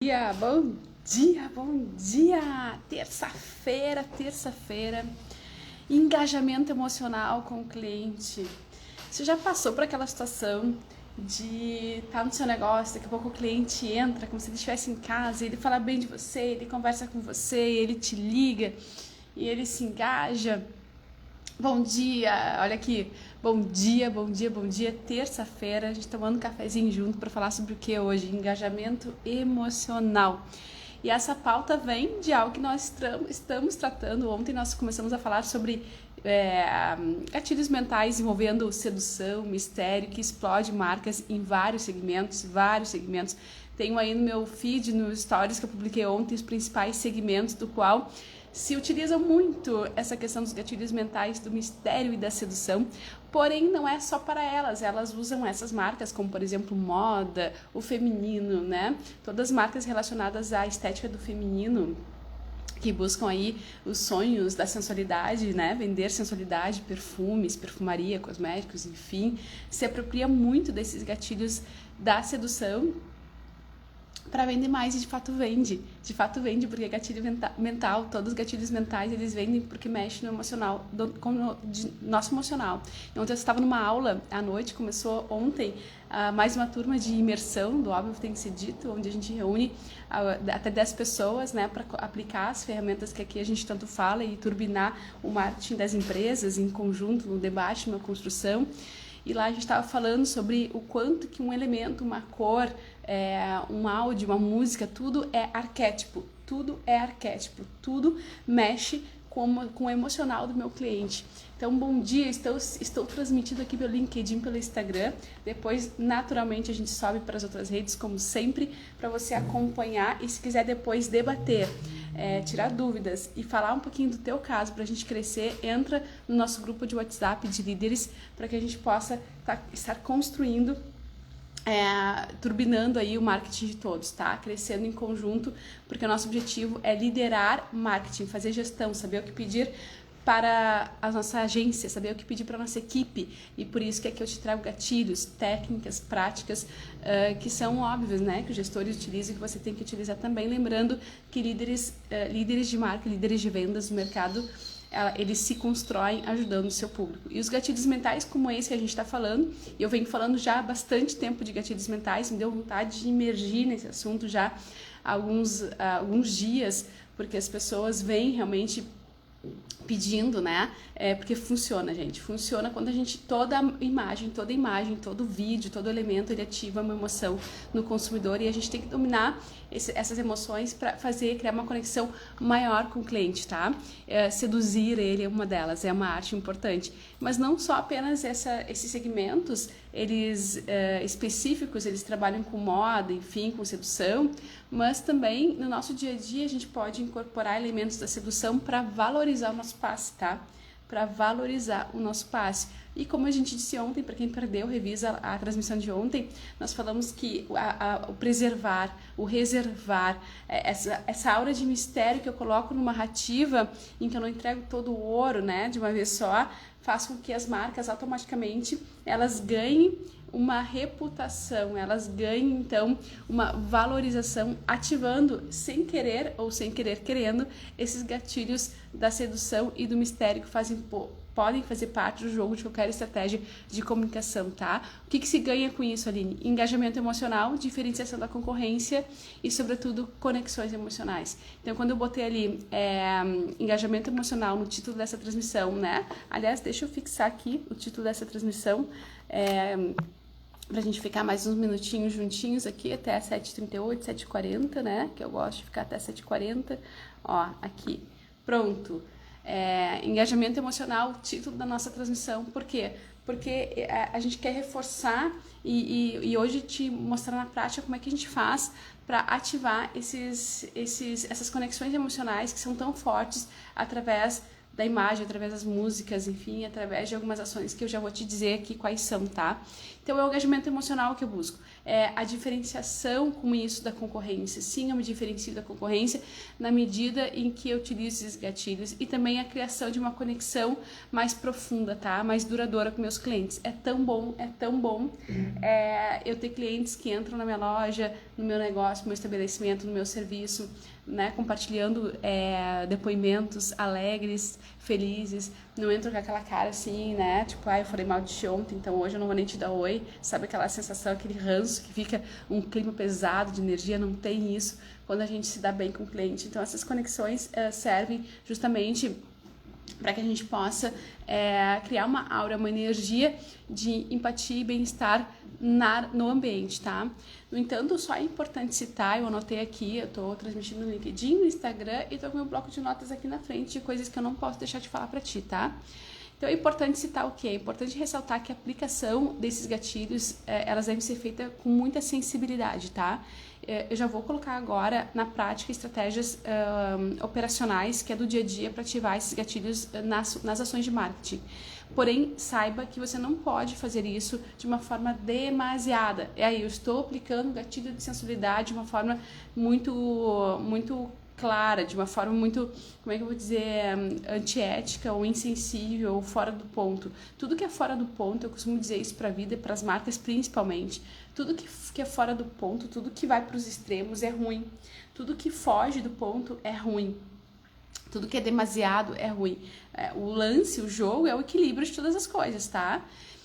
Bom dia, bom dia! Terça-feira, engajamento emocional com o cliente. Você já passou por aquela situação de estar no seu negócio, daqui a pouco o cliente entra como se ele estivesse em casa, ele fala bem de você, ele conversa com você, ele te liga e ele se engaja. Bom dia, olha aqui. Bom dia. Terça-feira, a gente tomando um cafezinho junto para falar sobre o que hoje? Engajamento emocional. E essa pauta vem de algo que nós estamos tratando. Ontem nós começamos a falar sobre gatilhos mentais envolvendo sedução, mistério, que explode marcas em vários segmentos. Tenho aí no meu feed, nos stories que eu publiquei ontem, os principais segmentos do qual se utiliza muito essa questão dos gatilhos mentais, do mistério e da sedução, porém não é só para elas usam essas marcas como, por exemplo, moda, o feminino, né? Todas as marcas relacionadas à estética do feminino, que buscam aí os sonhos da sensualidade, né? Vender sensualidade, perfumes, perfumaria, cosméticos, enfim, se apropria muito desses gatilhos da sedução para vender mais, e de fato vende porque gatilho mental, todos os gatilhos mentais eles vendem porque mexe no emocional, nosso emocional. Ontem eu estava numa aula à noite, começou ontem mais uma turma de imersão do Óbvio Tem que Ser Dito, onde a gente reúne até 10 pessoas, né, para aplicar as ferramentas que aqui a gente tanto fala e turbinar o marketing das empresas em conjunto, no debate, numa construção. E lá a gente estava falando sobre o quanto que um elemento, uma cor, um áudio, uma música, tudo é arquétipo, tudo mexe com o emocional do meu cliente. Então, bom dia, estou transmitindo aqui pelo LinkedIn, pelo Instagram, depois naturalmente a gente sobe para as outras redes, como sempre, para você acompanhar e se quiser depois debater, tirar dúvidas e falar um pouquinho do teu caso para a gente crescer, entra no nosso grupo de WhatsApp de líderes para que a gente possa estar construindo, turbinando aí o marketing de todos, tá? Crescendo em conjunto, porque o nosso objetivo é liderar marketing, fazer gestão, saber o que pedir para a nossa agência, saber o que pedir para a nossa equipe, e por isso que aqui eu te trago gatilhos, técnicas, práticas que são óbvias, né, que os gestores utilizam e que você tem que utilizar também, lembrando que líderes de marca, líderes de vendas no mercado, eles se constroem ajudando o seu público. E os gatilhos mentais, como esse que a gente está falando, e eu venho falando já há bastante tempo de gatilhos mentais, me deu vontade de imergir nesse assunto já há alguns dias, porque as pessoas vêm realmente pedindo, né? Porque funciona, gente. Funciona quando a gente, toda imagem, todo vídeo, todo elemento, ele ativa uma emoção no consumidor e a gente tem que dominar essas emoções para criar uma conexão maior com o cliente, tá? Seduzir ele é uma delas, é uma arte importante. Mas não só apenas esses segmentos, eles específicos, eles trabalham com moda, enfim, com sedução, mas também no nosso dia a dia a gente pode incorporar elementos da sedução para valorizar o nosso passe, tá? Para valorizar o nosso passe. E como a gente disse ontem, para quem perdeu, revisa a transmissão de ontem, nós falamos que o preservar, o reservar, essa aura de mistério que eu coloco numa narrativa em que eu não entrego todo o ouro, né, de uma vez só, faz com que as marcas automaticamente elas ganhem uma reputação, elas ganham então uma valorização, ativando sem querer ou sem querer querendo esses gatilhos da sedução e do mistério que podem fazer parte do jogo de qualquer estratégia de comunicação, tá? O que se ganha com isso, Aline? Engajamento emocional, diferenciação da concorrência e, sobretudo, conexões emocionais. Então, quando eu botei ali engajamento emocional no título dessa transmissão, né? Aliás, deixa eu fixar aqui o título dessa transmissão, pra gente ficar mais uns minutinhos juntinhos aqui, até 7h38, 7h40, né? Que eu gosto de ficar até 7h40. Ó, aqui. Pronto. Engajamento emocional, título da nossa transmissão. Por quê? Porque a gente quer reforçar e hoje te mostrar na prática como é que a gente faz para ativar essas conexões emocionais que são tão fortes através da imagem, através das músicas, enfim, através de algumas ações que eu já vou te dizer aqui quais são, tá? Então, é o engajamento emocional que eu busco. a diferenciação com isso da concorrência. Sim, eu me diferencio da concorrência na medida em que eu utilizo esses gatilhos e também a criação de uma conexão mais profunda, tá? Mais duradoura com meus clientes. É tão bom eu ter clientes que entram na minha loja, no meu negócio, no meu estabelecimento, no meu serviço, né, compartilhando depoimentos alegres, felizes, não entro com aquela cara assim, né, tipo, eu falei mal de ti ontem, então hoje eu não vou nem te dar oi, sabe aquela sensação, aquele ranço que fica um clima pesado de energia, não tem isso quando a gente se dá bem com o cliente. Então essas conexões servem justamente para que a gente possa criar uma aura, uma energia de empatia e bem-estar no ambiente, tá? No entanto, só é importante citar, eu anotei aqui, eu tô transmitindo no LinkedIn, no Instagram e tô com meu bloco de notas aqui na frente de coisas que eu não posso deixar de falar para ti, tá? Então é importante citar o quê? É importante ressaltar que a aplicação desses gatilhos, elas devem ser feitas com muita sensibilidade, tá? Eu já vou colocar agora na prática estratégias operacionais, que é do dia a dia, para ativar esses gatilhos nas ações de marketing. Porém, saiba que você não pode fazer isso de uma forma demasiada. E aí, eu estou aplicando o gatilho de sensibilidade de uma forma muito clara, de uma forma muito, como é que eu vou dizer, antiética ou insensível ou fora do ponto. Tudo que é fora do ponto, eu costumo dizer isso para a vida e para as marcas principalmente, tudo que é fora do ponto, tudo que vai para os extremos é ruim, tudo que foge do ponto é ruim. Tudo que é demasiado é ruim. O lance, o jogo é o equilíbrio de todas as coisas, tá?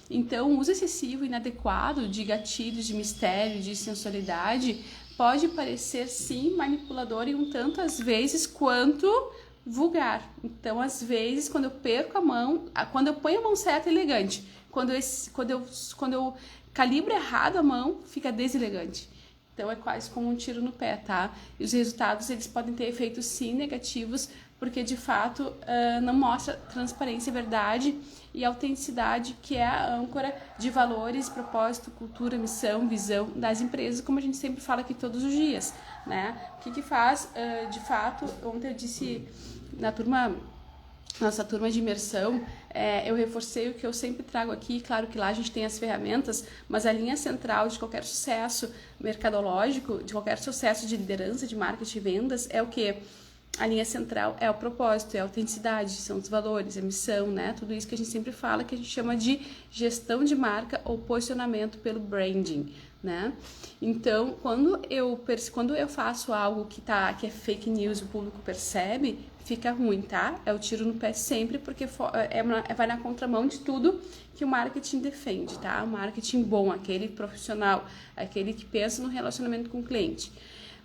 Então, o uso excessivo e inadequado de gatilhos, de mistério, de sensualidade pode parecer, sim, manipulador e um tanto, às vezes, quanto vulgar. Então, às vezes, quando eu perco a mão, quando eu ponho a mão certa, é elegante. Quando eu calibro errado a mão, fica deselegante. Então, é quase como um tiro no pé, tá? E os resultados, eles podem ter efeitos, sim, negativos, porque, de fato, não mostra transparência, verdade e autenticidade, que é a âncora de valores, propósito, cultura, missão, visão das empresas, como a gente sempre fala aqui todos os dias, né? O que faz, de fato, ontem eu disse na nossa turma de imersão, eu reforcei o que eu sempre trago aqui. Claro que lá a gente tem as ferramentas, mas a linha central de qualquer sucesso mercadológico, de qualquer sucesso de liderança, de marketing e vendas, é o quê? A linha central é o propósito, é a autenticidade, são os valores, a missão, né? Tudo isso que a gente sempre fala, que a gente chama de gestão de marca ou posicionamento pelo branding, né? Então, quando eu faço algo que é fake news, o público percebe, fica ruim, tá? É o tiro no pé sempre, porque vai na contramão de tudo que o marketing defende, tá? O marketing bom, aquele profissional, aquele que pensa no relacionamento com o cliente.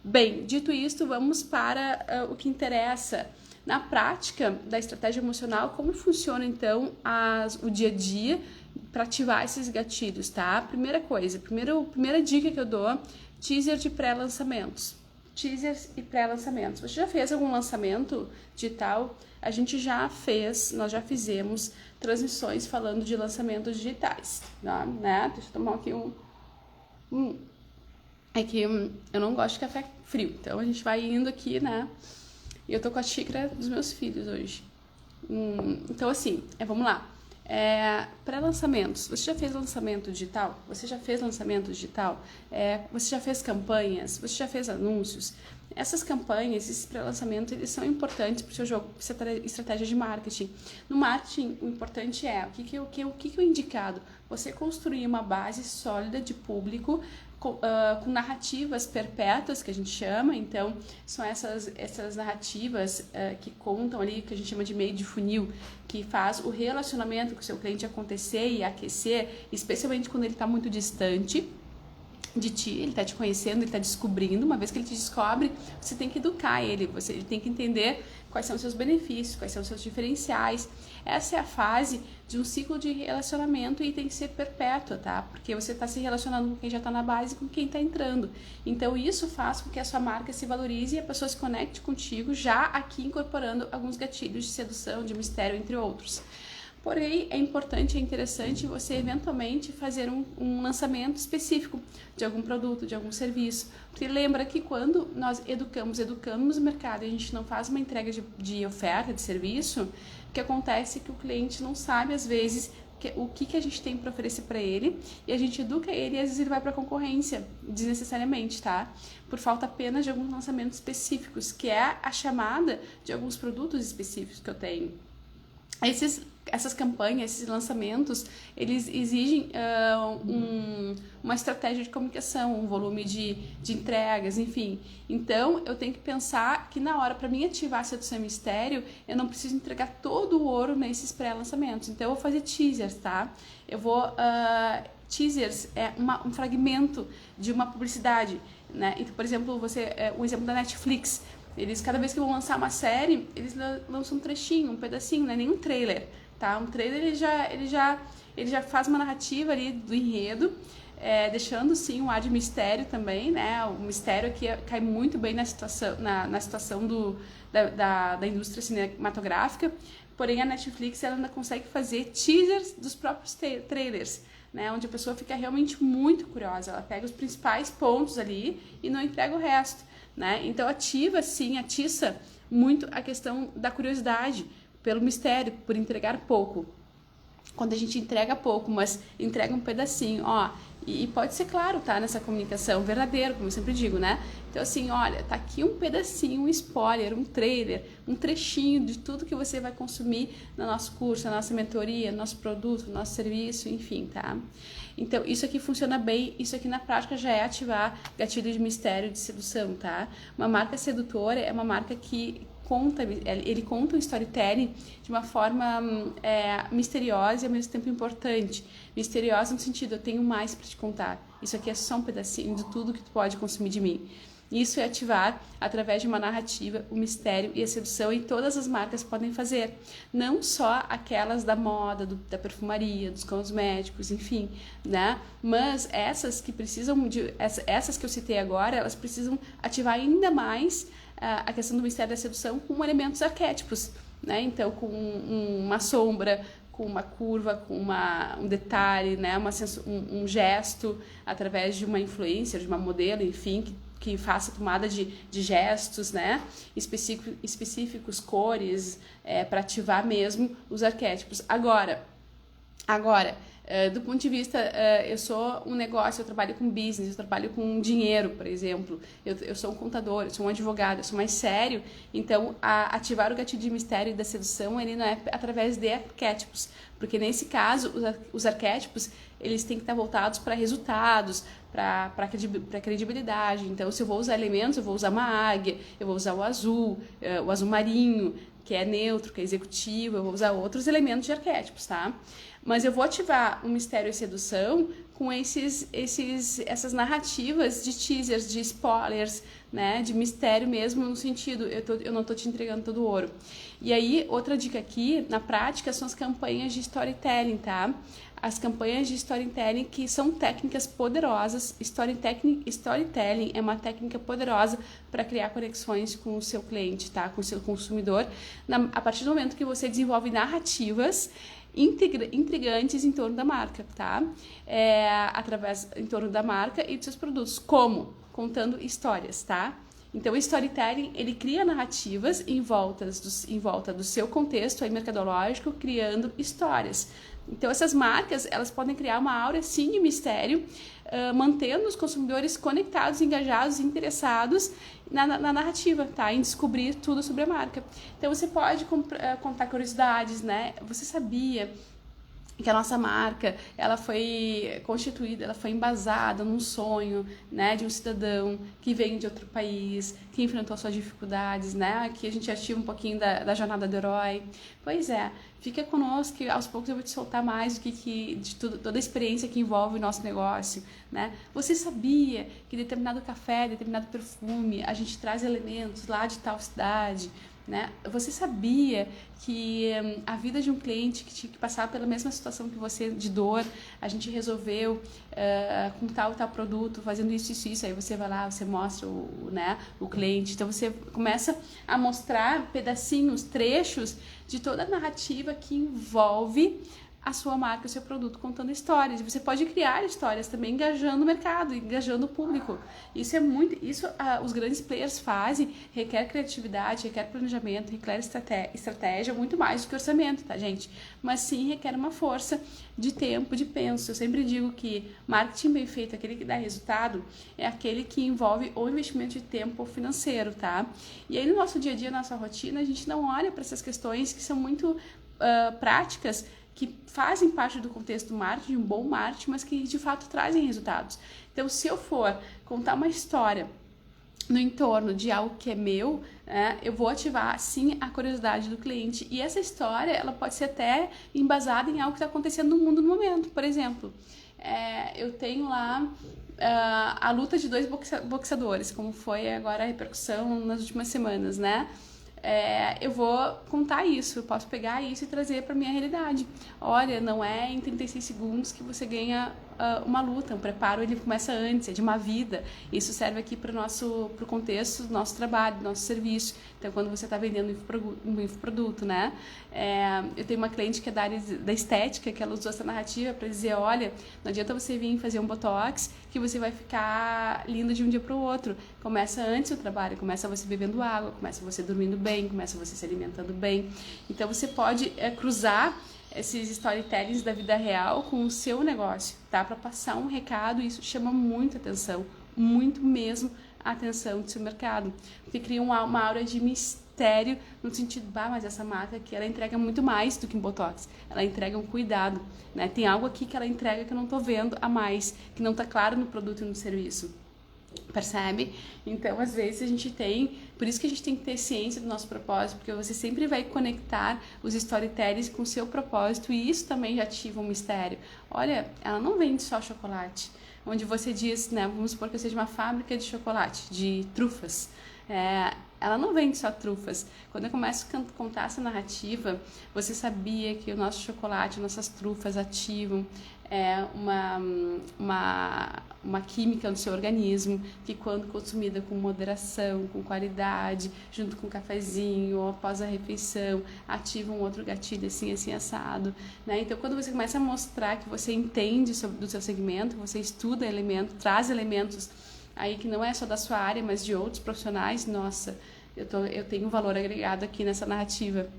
Bem, dito isto, vamos para o que interessa. Na prática da estratégia emocional, como funciona então o dia a dia para ativar esses gatilhos, tá? Primeira dica que eu dou, teaser de pré-lançamentos. Teasers e pré-lançamentos. Você já fez algum lançamento digital? Nós já fizemos transmissões falando de lançamentos digitais, tá? Né? Deixa eu tomar aqui É que eu não gosto de café frio, então a gente vai indo aqui, né? E eu tô com a xícara dos meus filhos hoje. Então, assim, vamos lá. Pré-lançamentos. Você já fez lançamento digital? Você já fez lançamento digital? Você já fez campanhas? Você já fez anúncios? Essas campanhas, esses pré-lançamentos, eles são importantes para o seu jogo, para a estratégia de marketing. No marketing, o importante é, o que é indicado? Você construir uma base sólida de público com narrativas perpétuas, que a gente chama. Então, são essas narrativas que contam ali, que a gente chama de meio de funil, que faz o relacionamento com o seu cliente acontecer e aquecer, especialmente quando ele está muito distante de ti, ele está te conhecendo, ele está descobrindo. Uma vez que ele te descobre, você tem que educar ele tem que entender quais são os seus benefícios, quais são os seus diferenciais. Essa é a fase de um ciclo de relacionamento e tem que ser perpétua, tá? Porque você está se relacionando com quem já está na base e com quem está entrando. Então, isso faz com que a sua marca se valorize e a pessoa se conecte contigo, já aqui incorporando alguns gatilhos de sedução, de mistério, entre outros. Porém, é importante, é interessante você eventualmente fazer um lançamento específico de algum produto, de algum serviço. Porque lembra que quando nós educamos o mercado e a gente não faz uma entrega de oferta, de serviço, o que acontece é que o cliente não sabe, às vezes, o que a gente tem para oferecer para ele, e a gente educa ele, e às vezes ele vai para a concorrência desnecessariamente, tá? Por falta apenas de alguns lançamentos específicos, que é a chamada de alguns produtos específicos que eu tenho. Essas campanhas, esses lançamentos, eles exigem uma estratégia de comunicação, um volume de entregas, enfim. Então, eu tenho que pensar que na hora, para mim ativar a sedução e mistério, eu não preciso entregar todo o ouro nesses pré-lançamentos. Então, eu vou fazer teasers, tá? Eu vou... teasers é um fragmento de uma publicidade, né? Então, por exemplo, um exemplo da Netflix. Eles, cada vez que vão lançar uma série, eles lançam um trechinho, um pedacinho, não é nem um trailer, tá? Um trailer, ele já faz uma narrativa ali do enredo, deixando, sim, um ar de mistério também, né? O mistério aqui cai muito bem na situação, na situação da indústria cinematográfica, porém a Netflix, ela ainda consegue fazer teasers dos próprios trailers, né, onde a pessoa fica realmente muito curiosa, ela pega os principais pontos ali e não entrega o resto, né? Então atiça muito a questão da curiosidade pelo mistério, por entregar pouco. Quando a gente entrega pouco, mas entrega um pedacinho, e pode ser claro, tá, nessa comunicação verdadeira, como eu sempre digo, né? Então, assim, olha, tá aqui um pedacinho, um spoiler, um trailer, um trechinho de tudo que você vai consumir no nosso curso, na nossa mentoria, no nosso produto, no nosso serviço, enfim, tá? Então, isso aqui funciona bem, isso aqui na prática já é ativar gatilho de mistério, de sedução, tá? Uma marca sedutora é uma marca que ele conta um storytelling de uma forma misteriosa e ao mesmo tempo importante. Misteriosa no sentido, eu tenho mais para te contar. Isso aqui é só um pedacinho de tudo que tu pode consumir de mim. Isso é ativar, através de uma narrativa, o mistério e a sedução, e todas as marcas podem fazer. Não só aquelas da moda, da perfumaria, dos cosméticos, enfim, né? Mas essas que precisam essas que eu citei agora, elas precisam ativar ainda mais a questão do mistério da sedução com elementos arquétipos, né? Então, com uma sombra, com uma curva, com um detalhe, né? Um gesto, através de uma influencer, de uma modelo, enfim, que faça tomada de gestos, né? Específicos, cores, para ativar mesmo os arquétipos. Agora, do ponto de vista, eu sou um negócio, eu trabalho com business, eu trabalho com dinheiro, por exemplo, eu sou um contador, eu sou um advogado, eu sou mais sério, então ativar o gatilho de mistério e da sedução, ele não é através de arquétipos, porque nesse caso, os arquétipos, eles têm que estar voltados para resultados, para credibilidade. Então, se eu vou usar elementos, eu vou usar uma águia, eu vou usar o azul marinho, que é neutro, que é executivo, eu vou usar outros elementos de arquétipos, tá? Mas eu vou ativar o mistério e sedução com essas narrativas de teasers, de spoilers, né? De mistério mesmo, no sentido, eu não tô te entregando todo o ouro. E aí, outra dica aqui, na prática, são as campanhas de storytelling, tá? As campanhas de storytelling, que são técnicas poderosas. Storytelling é uma técnica poderosa para criar conexões com o seu cliente, tá? Com o seu consumidor. A partir do momento que você desenvolve narrativas intrigantes em torno da marca, tá? Em torno da marca e dos seus produtos. Como? Contando histórias, tá? Então, o storytelling, ele cria narrativas em volta do seu contexto aí mercadológico, criando histórias. Então, essas marcas, elas podem criar uma aura, sim, de mistério, mantendo os consumidores conectados, engajados, interessados na narrativa, tá? Em descobrir tudo sobre a marca. Então, você pode contar curiosidades, né? Você sabia que a nossa marca, ela foi constituída, ela foi embasada num sonho, né, de um cidadão que veio de outro país, que enfrentou suas dificuldades, né? Aqui a gente ativa um pouquinho da jornada do herói. Pois é, fica conosco que aos poucos eu vou te soltar mais de toda a experiência que envolve o nosso negócio, né? Você sabia que determinado café, determinado perfume, a gente traz elementos lá de tal cidade, né? Você sabia que a vida de um cliente que tinha que passar pela mesma situação que você, de dor, a gente resolveu com tal e tal produto, fazendo isso, aí você vai lá, você mostra o cliente, então você começa a mostrar pedacinhos, trechos de toda a narrativa que envolve a sua marca, o seu produto contando histórias. E você pode criar histórias também engajando o mercado, engajando o público. Isso é muito, os grandes players fazem, requer criatividade, requer planejamento, requer estratégia, muito mais do que orçamento, tá, gente? Mas sim requer uma força de tempo, de penso. Eu sempre digo que marketing bem feito, aquele que dá resultado, é aquele que envolve ou investimento de tempo ou financeiro, tá? E aí no nosso dia a dia, na nossa rotina, a gente não olha para essas questões que são muito práticas, que fazem parte do contexto do marketing, um bom marketing, mas que de fato trazem resultados. Então, se eu for contar uma história no entorno de algo que é meu, né, eu vou ativar sim a curiosidade do cliente, e essa história ela pode ser até embasada em algo que está acontecendo no mundo no momento. Por exemplo, eu tenho lá a luta de dois boxeadores, como foi agora a repercussão nas últimas semanas, né? Eu vou contar isso, eu posso pegar isso e trazer para minha realidade. Olha, não é em 36 segundos que você ganha uma luta, um preparo ele começa antes, é de uma vida. Isso serve aqui para o contexto do nosso trabalho, do nosso serviço. Então, quando você está vendendo um infoproduto, né? Eu tenho uma cliente que é da área da estética, que ela usou essa narrativa para dizer, olha, não adianta você vir fazer um botox que você vai ficar lindo de um dia para o outro. Começa antes o trabalho, começa você bebendo água, começa você dormindo bem, começa você se alimentando bem. Então, você pode cruzar esses storytellings da vida real com o seu negócio, tá? Para passar um recado, e isso chama muita atenção, muito mesmo a atenção do seu mercado. Porque cria uma aura de mistério, no sentido, mas essa marca aqui, ela entrega muito mais do que um botox. Ela entrega um cuidado, né? Tem algo aqui que ela entrega que eu não tô vendo a mais, que não tá claro no produto e no serviço. Percebe? Então, às vezes a gente tem, por isso que a gente tem que ter ciência do nosso propósito, porque você sempre vai conectar os storytellings com o seu propósito, e isso também já ativa um mistério. Olha, ela não vende só chocolate, onde você diz, né, vamos supor que eu seja uma fábrica de chocolate, de trufas. Ela não vende só trufas. Quando eu começo a contar essa narrativa, você sabia que o nosso chocolate, nossas trufas ativam uma química no seu organismo, que quando consumida com moderação, com qualidade, junto com um cafezinho ou após a refeição, ativa um outro gatilho assim, assim, assado, né? Então, quando você começa a mostrar que você entende do seu segmento, você estuda elementos, traz elementos aí que não é só da sua área, mas de outros profissionais, nossa, eu tenho um valor agregado aqui nessa narrativa.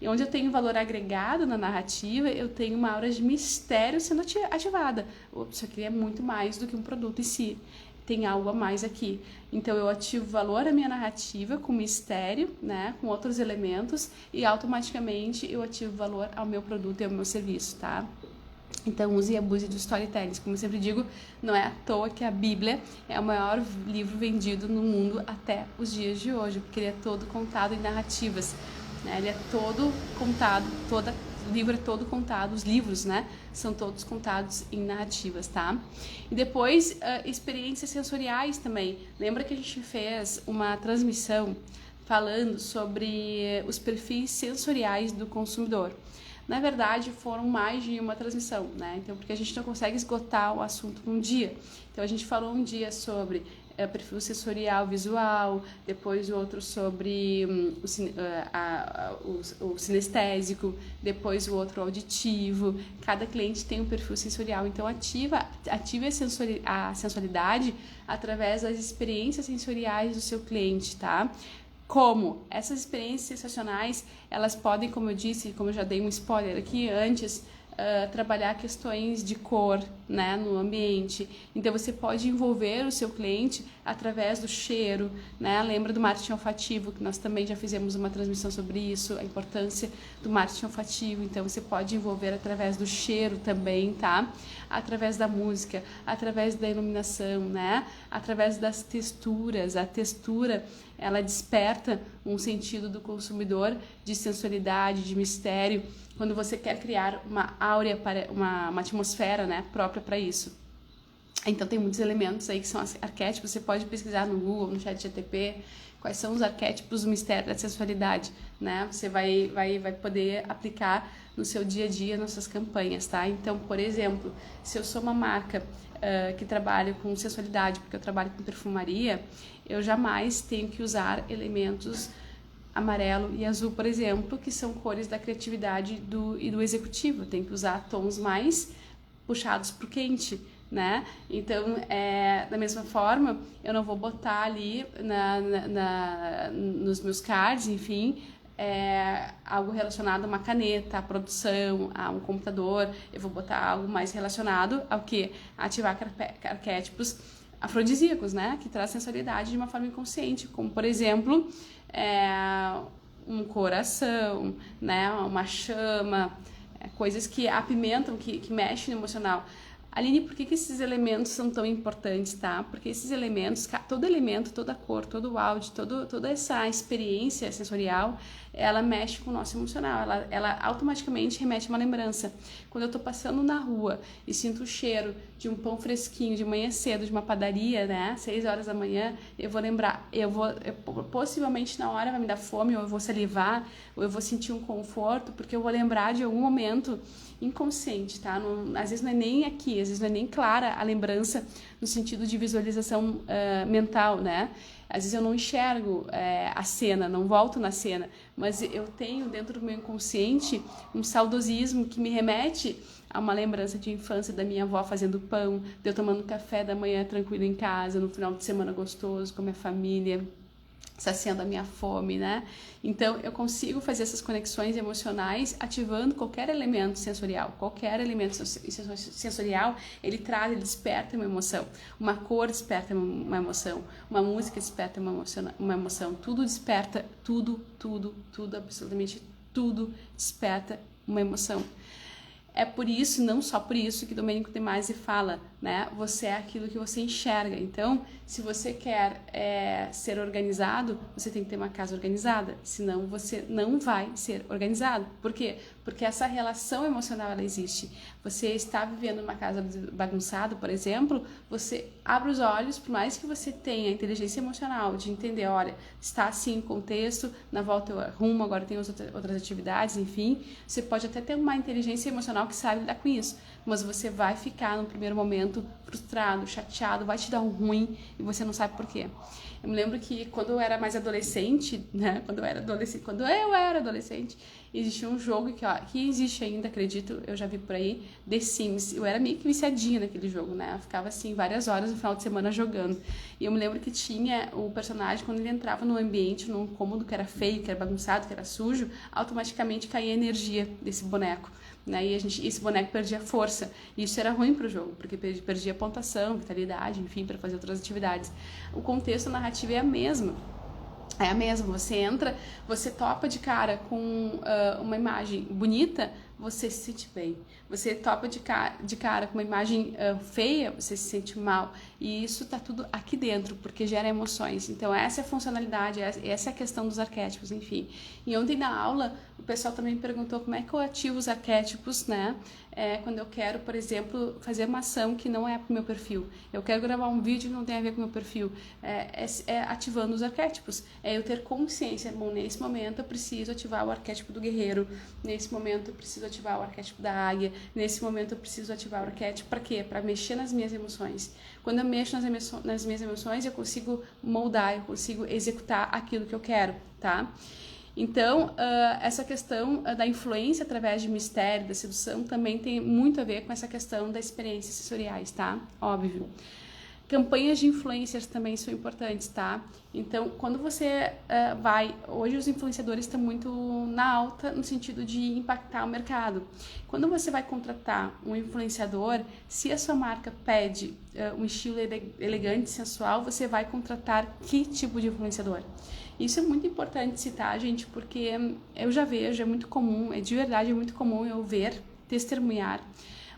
E onde eu tenho valor agregado na narrativa, eu tenho uma aura de mistério sendo ativada. Isso aqui é muito mais do que um produto em si. Tem algo a mais aqui. Então, eu ativo valor à minha narrativa com mistério, né, com outros elementos, e automaticamente eu ativo valor ao meu produto e ao meu serviço, tá? Então, use e abuse do storytelling. Como eu sempre digo, não é à toa que a Bíblia é o maior livro vendido no mundo até os dias de hoje, porque ele é todo contado em narrativas, né? Ele é todo contado, o livro é todo contado, os livros, né, são todos contados em narrativas, tá? E depois, experiências sensoriais também. Lembra que a gente fez uma transmissão falando sobre os perfis sensoriais do consumidor? Na verdade, foram mais de uma transmissão, né? Então, porque a gente não consegue esgotar o assunto num dia. Então, a gente falou um dia sobre perfil sensorial visual, depois o outro sobre o sinestésico, depois o outro auditivo. Cada cliente tem um perfil sensorial, então ative a sensualidade através das experiências sensoriais do seu cliente, tá? Como essas experiências sensacionais, elas podem, como eu disse, como eu já dei um spoiler aqui antes, trabalhar questões de cor, né, no ambiente. Então, você pode envolver o seu cliente através do cheiro, né? Lembra do marketing olfativo, que nós também já fizemos uma transmissão sobre isso, a importância do marketing olfativo. Então, você pode envolver através do cheiro também, tá? Através da música, através da iluminação, né? Através das texturas. A textura, ela desperta um sentido do consumidor de sensualidade, de mistério, quando você quer criar uma áurea, uma atmosfera, né, própria para isso. Então, tem muitos elementos aí que são arquétipos. Você pode pesquisar no Google, no ChatGPT, quais são os arquétipos do mistério da sensualidade, né? Você vai poder aplicar no seu dia a dia, nas suas campanhas, tá? Então, por exemplo, se eu sou uma marca que trabalha com sensualidade, porque eu trabalho com perfumaria, eu jamais tenho que usar elementos amarelo e azul, por exemplo, que são cores da criatividade e do executivo. Tem que usar tons mais puxados para o quente, né? Então, da mesma forma, eu não vou botar ali nos meus cards, enfim, algo relacionado a uma caneta, a produção, a um computador. Eu vou botar algo mais relacionado ao que? Ativar arquétipos afrodisíacos, né? Que traz sensualidade de uma forma inconsciente, como, por exemplo, um coração, né? Uma chama, coisas que apimentam, que mexem no emocional. Aline, por que esses elementos são tão importantes, tá? Porque esses elementos, todo elemento, toda cor, todo áudio, toda essa experiência sensorial, ela mexe com o nosso emocional, ela automaticamente remete a uma lembrança. Quando eu tô passando na rua e sinto o cheiro de um pão fresquinho de manhã cedo, de uma padaria, né, 6 horas da manhã, eu vou lembrar, possivelmente na hora vai me dar fome, ou eu vou salivar, ou eu vou sentir um conforto, porque eu vou lembrar de algum momento inconsciente, tá? Às vezes não é nem aqui, às vezes não é nem clara a lembrança no sentido de visualização mental, né? Às vezes eu não enxergo a cena, não volto na cena, mas eu tenho dentro do meu inconsciente um saudosismo que me remete a uma lembrança de infância da minha avó fazendo pão, de eu tomando café da manhã tranquilo em casa, no final de semana gostoso com a minha família, saciando a minha fome, né? Então, eu consigo fazer essas conexões emocionais ativando qualquer elemento sensorial. Qualquer elemento sensorial, ele desperta uma emoção. Uma cor desperta uma emoção. Uma música desperta uma emoção. Tudo desperta, tudo, absolutamente tudo desperta uma emoção. É por isso, não só por isso, que Domênico De Masi fala, né? Você é aquilo que você enxerga. Então, se você quer ser organizado, você tem que ter uma casa organizada. Senão, você não vai ser organizado. Por quê? Porque essa relação emocional, ela existe. Você está vivendo numa casa bagunçada, por exemplo, você abre os olhos, por mais que você tenha a inteligência emocional de entender, olha, está assim o contexto, na volta eu arrumo, agora tem outras atividades, enfim. Você pode até ter uma inteligência emocional que sabe lidar com isso, mas você vai ficar no primeiro momento frustrado, chateado, vai te dar um ruim e você não sabe por quê. Eu me lembro que quando eu era mais adolescente, né? Quando eu era adolescente, existia um jogo que existe ainda, acredito, eu já vi por aí, The Sims. Eu era meio que viciadinha naquele jogo, né? Eu ficava assim várias horas no final de semana jogando. E eu me lembro que tinha o personagem, quando ele entrava num ambiente, num cômodo que era feio, que era bagunçado, que era sujo, automaticamente caía a energia desse boneco. Né? E esse boneco perdia força. E isso era ruim pro jogo, porque perdia pontuação, vitalidade, enfim, para fazer outras atividades. O contexto narrativo é a mesma. É a mesma. Você entra, você topa de cara com uma imagem bonita, você se sente bem. Você topa de cara com uma imagem feia, você se sente mal. E isso tá tudo aqui dentro, porque gera emoções. Então essa é a funcionalidade, essa é a questão dos arquétipos, enfim. E ontem na aula, o pessoal também me perguntou como é que eu ativo os arquétipos, né? Quando eu quero, por exemplo, fazer uma ação que não é pro meu perfil. Eu quero gravar um vídeo que não tem a ver com o meu perfil. Ativando os arquétipos. Eu ter consciência, bom, nesse momento eu preciso ativar o arquétipo do guerreiro, nesse momento eu preciso ativar o arquétipo da águia, nesse momento eu preciso ativar o arquétipo, para quê? Para mexer nas minhas emoções. Quando eu mexo nas minhas emoções, eu consigo moldar, eu consigo executar aquilo que eu quero, tá? Então, essa questão da influência através de mistério, da sedução, também tem muito a ver com essa questão das experiências sensoriais, tá? Óbvio. Campanhas de influencers também são importantes, tá? Então, quando você hoje os influenciadores estão muito na alta no sentido de impactar o mercado. Quando você vai contratar um influenciador, se a sua marca pede um estilo elegante, sensual, você vai contratar que tipo de influenciador? Isso é muito importante citar, gente, porque eu já vejo, é muito comum, de verdade é muito comum eu ver, testemunhar,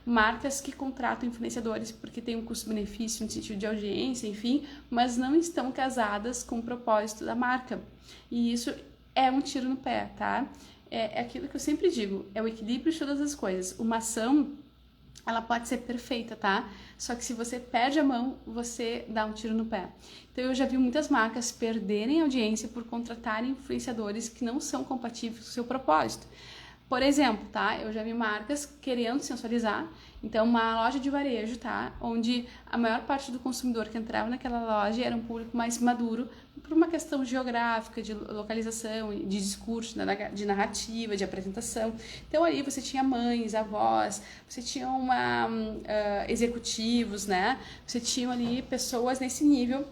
marcas que contratam influenciadores porque tem um custo-benefício no sentido de audiência, enfim, mas não estão casadas com o propósito da marca. E isso é um tiro no pé, tá? É aquilo que eu sempre digo, é o equilíbrio de todas as coisas. Uma ação, ela pode ser perfeita, tá? Só que se você perde a mão, você dá um tiro no pé. Então eu já vi muitas marcas perderem audiência por contratarem influenciadores que não são compatíveis com o seu propósito. Por exemplo, tá? Eu já vi marcas querendo sensualizar, então uma loja de varejo, tá? Onde a maior parte do consumidor que entrava naquela loja era um público mais maduro, por uma questão geográfica, de localização, de discurso, de narrativa, de apresentação. Então aí você tinha mães, avós, você tinha executivos, né? Você tinha ali pessoas nesse nível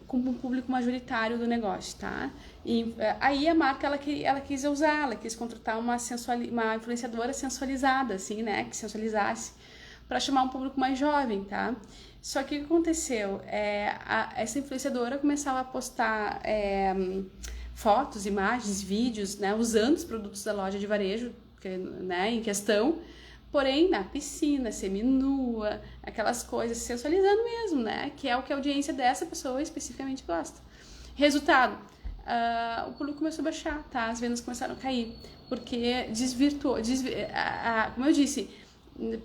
com um público majoritário do negócio, tá? E aí a marca, ela quis usar, ela quis contratar uma influenciadora sensualizada, assim, né? Que sensualizasse, para chamar um público mais jovem, tá? Só que o que aconteceu? Essa influenciadora começava a postar fotos, imagens, vídeos, né? Usando os produtos da loja de varejo, né? Em questão, porém na piscina, seminua, aquelas coisas, sensualizando mesmo, né? Que é o que a audiência dessa pessoa especificamente gosta. Resultado, o público começou a baixar, tá? As vendas começaram a cair, porque desvirtuou, como eu disse,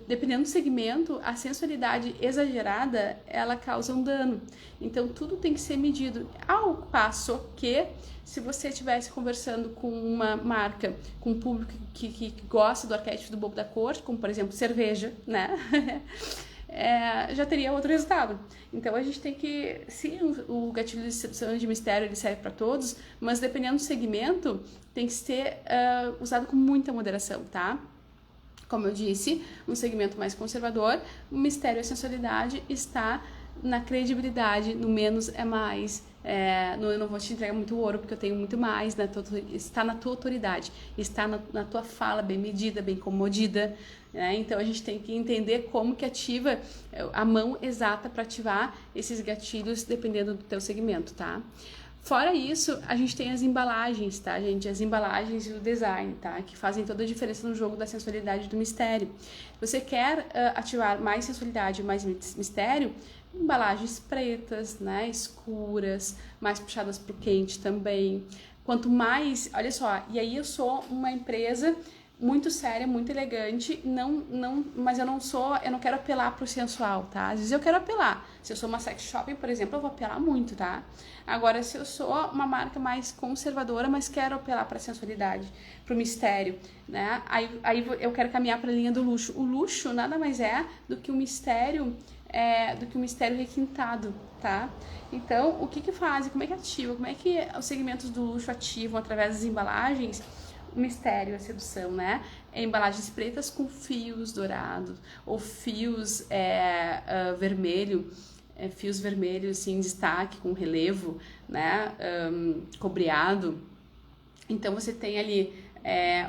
dependendo do segmento, a sensualidade exagerada, ela causa um dano. Então, tudo tem que ser medido. Ao passo que, se você estivesse conversando com uma marca, com um público que gosta do arquétipo do bobo da corte, como, por exemplo, cerveja, né? Já teria outro resultado. Então, a gente tem que... Sim, o gatilho de sedução e de mistério, ele serve para todos, mas dependendo do segmento, tem que ser usado com muita moderação, tá? Como eu disse, um segmento mais conservador, o mistério e a sensualidade está na credibilidade, no menos é mais. Eu não vou te entregar muito ouro porque eu tenho muito mais, está na tua autoridade, está na tua fala bem medida, bem comodida, né? Então a gente tem que entender como que ativa a mão exata para ativar esses gatilhos dependendo do teu segmento, tá? Fora isso, a gente tem as embalagens, tá, gente? As embalagens e o design, tá? Que fazem toda a diferença no jogo da sensualidade e do mistério. Você quer ativar mais sensualidade e mais mistério? Embalagens pretas, né? Escuras, mais puxadas para o quente também. Quanto mais... Olha só, e aí eu sou uma empresa muito séria, muito elegante, mas eu não quero apelar pro sensual, tá? Às vezes eu quero apelar. Se eu sou uma sex shopping, por exemplo, eu vou apelar muito, tá? Agora, se eu sou uma marca mais conservadora, mas quero apelar pra sensualidade, pro mistério, né? Aí eu quero caminhar pra linha do luxo. O luxo nada mais é do que o mistério, requintado, tá? Então, o que fazem? Como é que ativa? Como é que os segmentos do luxo ativam através das embalagens? O mistério, a sedução, né? Embalagens pretas com fios dourados ou fios fios vermelhos assim, em destaque, com relevo, né? Cobreado. Então você tem ali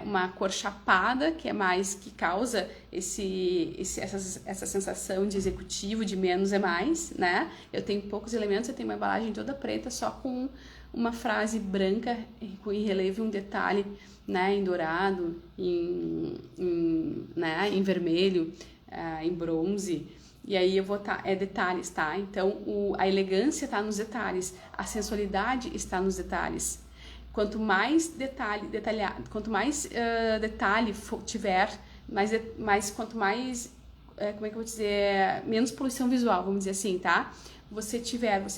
uma cor chapada, que é mais, que causa essa sensação de executivo, de menos é mais, né? Eu tenho poucos elementos, eu tenho uma embalagem toda preta, só com uma frase branca em relevo, um detalhe, né, em dourado, né, em vermelho, em bronze, e aí eu vou detalhes, tá? Então a elegância está nos detalhes, a sensualidade está nos detalhes. Quanto mais detalhe tiver, quanto mais, como é que eu vou dizer, menos poluição visual, vamos dizer assim, tá? Você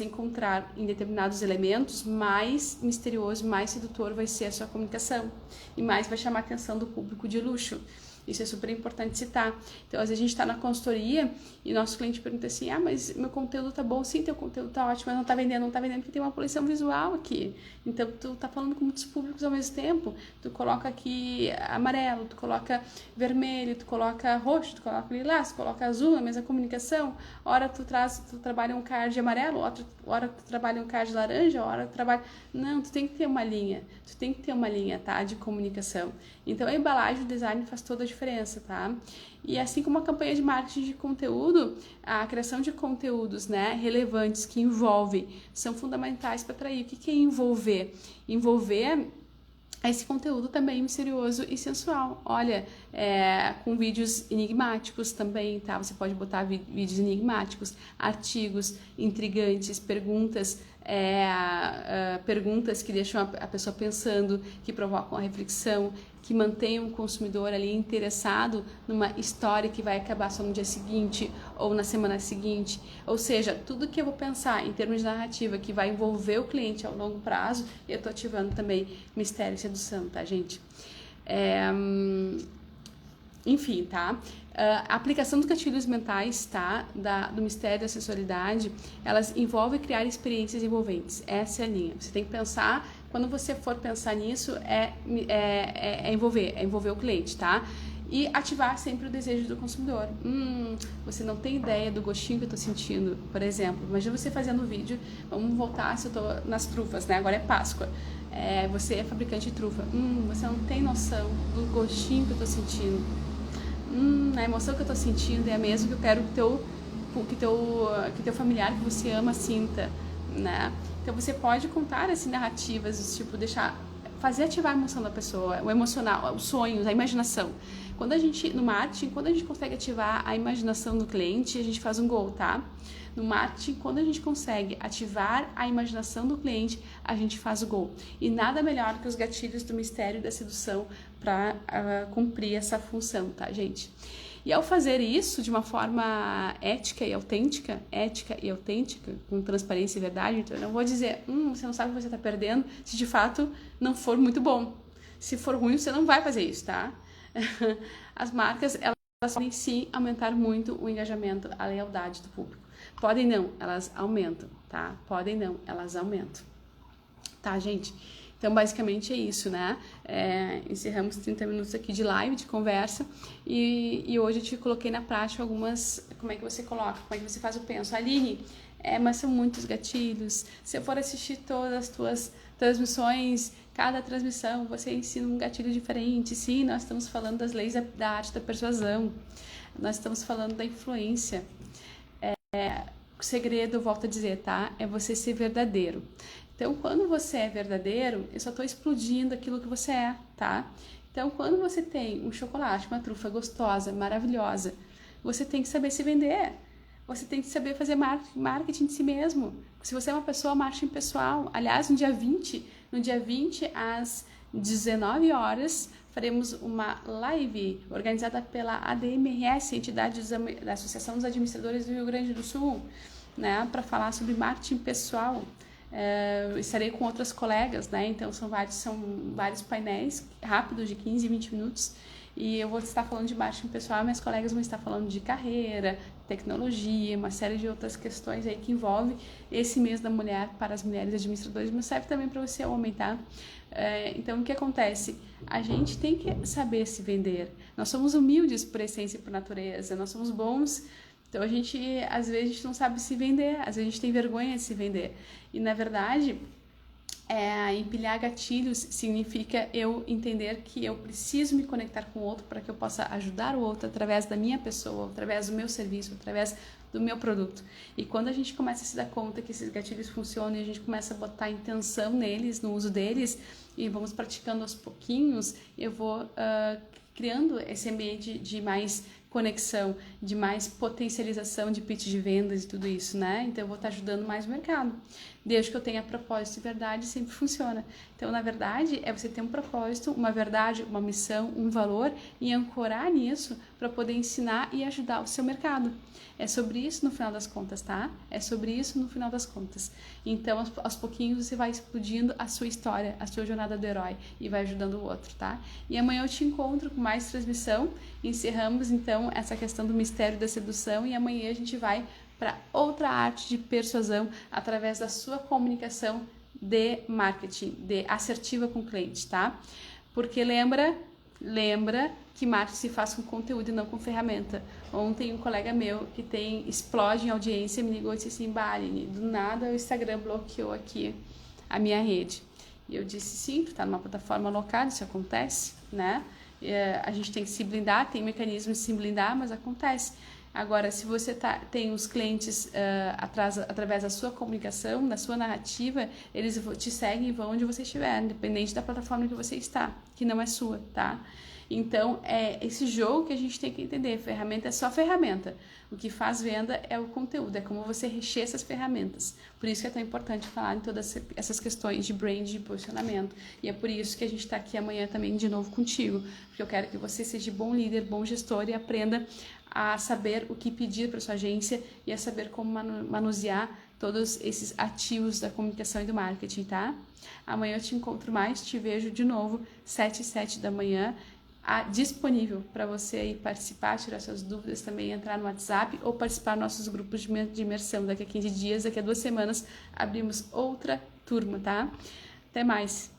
encontrar em determinados elementos, mais misterioso, mais sedutor vai ser a sua comunicação e mais vai chamar a atenção do público de luxo. Isso é super importante citar. Então, às vezes a gente está na consultoria e nosso cliente pergunta assim, mas meu conteúdo tá bom? Sim, teu conteúdo tá ótimo, mas não tá vendendo porque tem uma poluição visual aqui. Então, tu tá falando com muitos públicos ao mesmo tempo. Tu coloca aqui amarelo, tu coloca vermelho, tu coloca roxo, tu coloca lilás, tu coloca azul, a mesma comunicação. Hora tu trabalha um card amarelo, hora tu trabalha um card laranja, hora tu trabalha... Não, tu tem que ter uma linha. Tu tem que ter uma linha, tá? De comunicação. Então, a embalagem, o design faz toda a diferença, tá? E assim como a campanha de marketing de conteúdo, a criação de conteúdos, né, relevantes que envolvem, são fundamentais para atrair. O que é envolver? Envolver esse conteúdo também misterioso e sensual. Olha, com vídeos enigmáticos também, tá? Você pode botar vídeos enigmáticos, artigos intrigantes, perguntas que deixam a pessoa pensando, que provocam a reflexão, que mantenham o consumidor ali interessado numa história que vai acabar só no dia seguinte ou na semana seguinte. Ou seja, tudo que eu vou pensar em termos de narrativa que vai envolver o cliente ao longo prazo, eu estou ativando também mistério e sedução, tá, gente? Enfim, tá? A aplicação dos gatilhos mentais, tá? Do mistério da sexualidade, elas envolvem criar experiências envolventes. Essa é a linha. Você tem que pensar, quando você for pensar nisso, envolver o cliente, tá? E ativar sempre o desejo do consumidor. Você não tem ideia do gostinho que eu tô sentindo, por exemplo. Imagina você fazendo um vídeo, vamos voltar se eu tô nas trufas, né? Agora é Páscoa. Você é fabricante de trufa. Você não tem noção do gostinho que eu tô sentindo. A emoção que eu tô sentindo é a mesma que eu quero que teu familiar que você ama sinta, né? Então você pode contar assim narrativas, tipo fazer ativar a emoção da pessoa, o emocional, os sonhos, a imaginação. No marketing, quando a gente consegue ativar a imaginação do cliente, a gente faz um gol, tá? No marketing, quando a gente consegue ativar a imaginação do cliente, a gente faz o gol. E nada melhor que os gatilhos do mistério e da sedução para cumprir essa função, tá, gente? E ao fazer isso de uma forma ética e autêntica, com transparência e verdade, então eu não vou dizer, você não sabe o que você está perdendo, se de fato não for muito bom. Se for ruim, você não vai fazer isso, tá? As marcas, elas podem sim aumentar muito o engajamento, a lealdade do público. Podem não, elas aumentam, tá? Podem não, elas aumentam. Tá, gente? Então, basicamente é isso, né? Encerramos 30 minutos aqui de live, de conversa, e hoje eu te coloquei na prática algumas, como é que você coloca, como é que você faz o penso. Aline, mas são muitos gatilhos. Se eu for assistir todas as tuas transmissões, cada transmissão você ensina um gatilho diferente. Sim, nós estamos falando das leis da arte da persuasão, nós estamos falando da influência. O segredo, volto a dizer, tá? É você ser verdadeiro. Então, quando você é verdadeiro, eu só estou explodindo aquilo que você é, tá? Então, quando você tem um chocolate, uma trufa gostosa, maravilhosa, você tem que saber se vender. Você tem que saber fazer marketing de si mesmo. Se você é uma pessoa, marketing pessoal. Aliás, no dia 20 às 19 horas, faremos uma live organizada pela ADMRS, entidade da Associação dos Administradores do Rio Grande do Sul, né, para falar sobre marketing pessoal. Estarei com outras colegas, né? Então são vários painéis rápidos de 15 e 20 minutos, e eu vou estar falando de marketing pessoal, minhas colegas vão estar falando de carreira, tecnologia, uma série de outras questões aí que envolve esse mês da mulher para as mulheres administradoras, mas serve também para você, homem, tá? Então o que acontece? A gente tem que saber se vender. Nós somos humildes por essência e por natureza, nós somos bons. Então, às vezes, a gente não sabe se vender, às vezes a gente tem vergonha de se vender. E, na verdade, empilhar gatilhos significa eu entender que eu preciso me conectar com o outro para que eu possa ajudar o outro através da minha pessoa, através do meu serviço, através do meu produto. E quando a gente começa a se dar conta que esses gatilhos funcionam e a gente começa a botar intenção neles, no uso deles, e vamos praticando aos pouquinhos, eu vou criando esse ambiente de mais conexão, de mais potencialização de pitch de vendas e tudo isso, né? Então eu vou estar ajudando mais o mercado. Desde que eu tenha propósito e verdade, sempre funciona. Então, na verdade, é você ter um propósito, uma verdade, uma missão, um valor e ancorar nisso para poder ensinar e ajudar o seu mercado. É sobre isso no final das contas, tá? É sobre isso no final das contas. Então, aos pouquinhos, você vai explodindo a sua história, a sua jornada do herói e vai ajudando o outro, tá? E amanhã eu te encontro com mais transmissão. Encerramos, então, essa questão do mistério da sedução e amanhã a gente vai para outra arte de persuasão através da sua comunicação de marketing, de assertiva com o cliente, tá? Porque lembra que marketing se faz com conteúdo e não com ferramenta. Ontem um colega meu que explode em audiência me ligou e disse assim, Aline, do nada o Instagram bloqueou aqui a minha rede. E eu disse, sim, tu tá numa plataforma local, isso acontece, né? A gente tem que se blindar, tem mecanismos de se blindar, mas acontece. Agora, se você tem os clientes através da sua comunicação, da sua narrativa, eles te seguem e vão onde você estiver, independente da plataforma que você está, que não é sua, tá? Então, é esse jogo que a gente tem que entender. Ferramenta é só ferramenta. O que faz venda é o conteúdo, é como você recheia essas ferramentas. Por isso que é tão importante falar em todas essas questões de brand, de posicionamento. E é por isso que a gente está aqui amanhã também de novo contigo, porque eu quero que você seja bom líder, bom gestor e aprenda a saber o que pedir para sua agência e a saber como manusear todos esses ativos da comunicação e do marketing, tá? Amanhã eu te encontro mais, te vejo de novo, 7 e 7 da manhã, disponível para você aí participar, tirar suas dúvidas, também entrar no WhatsApp ou participar dos nossos grupos de imersão. Daqui a 15 dias, daqui a 2 semanas, abrimos outra turma, tá? Até mais!